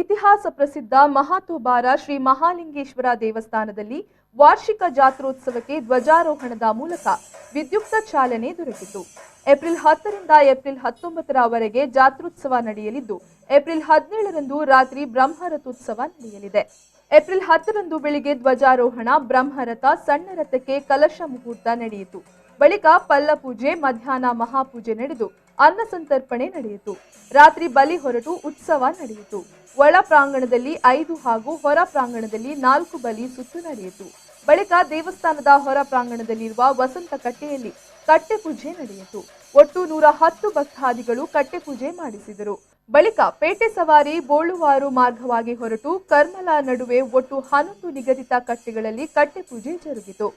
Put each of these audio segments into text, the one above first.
ಇತಿಹಾಸ ಪ್ರಸಿದ್ಧ ಮಹಾತೋಬಾರ ಶ್ರೀ ಮಹಾಲಿಂಗೇಶ್ವರ ದೇವಸ್ಥಾನದಲ್ಲಿ ವಾರ್ಷಿಕ ಜಾತ್ರೋತ್ಸವಕ್ಕೆ ಧ್ವಜಾರೋಹಣದ ಮೂಲಕ ವಿದ್ಯುಕ್ತ ಚಾಲನೆ ದೊರೆತಿತು. ಏಪ್ರಿಲ್ 10 ರಿಂದ ಏಪ್ರಿಲ್ 19ರವರೆಗೆ ಜಾತ್ರೋತ್ಸವ ನಡೆಯಲಿದ್ದು, ಏಪ್ರಿಲ್ 17ರಂದು ರಾತ್ರಿ ಬ್ರಹ್ಮರಥೋತ್ಸವ ನಡೆಯಲಿದೆ. ಏಪ್ರಿಲ್ 10ರಂದು ಬೆಳಿಗ್ಗೆ ಧ್ವಜಾರೋಹಣ, ಬ್ರಹ್ಮರಥ, ಸಣ್ಣ ರಥಕ್ಕೆ ಕಲಶ ಮುಹೂರ್ತ ನಡೆಯಿತು. ಬಳಿಕ ಪಲ್ಲಪೂಜೆ, ಮಧ್ಯಾಹ್ನ ಮಹಾಪೂಜೆ ನಡೆದು ಅನ್ನ ಸಂತರ್ಪಣೆ ನಡೆಯಿತು. ರಾತ್ರಿ ಬಲಿ ಹೊರಟು ಉತ್ಸವ ನಡೆಯಿತು. ಒಳ ಪ್ರಾಂಗಣದಲ್ಲಿ 5 ಹಾಗೂ ಹೊರ ಪ್ರಾಂಗಣದಲ್ಲಿ 4 ಬಲಿ ಸುತ್ತು ನಡೆಯಿತು. ಬಳಿಕ ದೇವಸ್ಥಾನದ ಹೊರ ಪ್ರಾಂಗಣದಲ್ಲಿರುವ ವಸಂತ ಕಟ್ಟೆಯಲ್ಲಿ ಕಟ್ಟೆ ಪೂಜೆ ನಡೆಯಿತು. ಒಟ್ಟು 110 ಭಕ್ತಾದಿಗಳು ಕಟ್ಟೆ ಪೂಜೆ ಮಾಡಿಸಿದರು. ಬಳಿಕ ಪೇಟೆ ಸವಾರಿ ಬೋಳುವಾರು ಮಾರ್ಗವಾಗಿ ಹೊರಟು ಕರ್ಮಲ ನಡುವೆ ಒಟ್ಟು 11 ನಿಗದಿತ ಕಟ್ಟೆಗಳಲ್ಲಿ ಕಟ್ಟೆ ಪೂಜೆ ಜರುಗಿತು.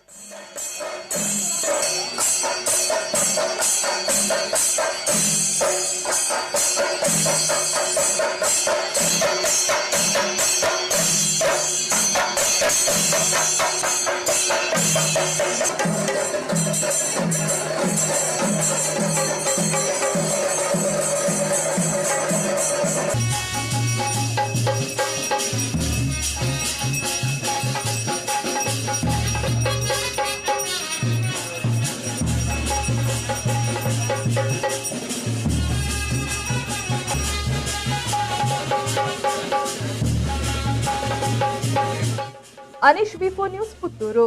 Anish V4 news Puttur.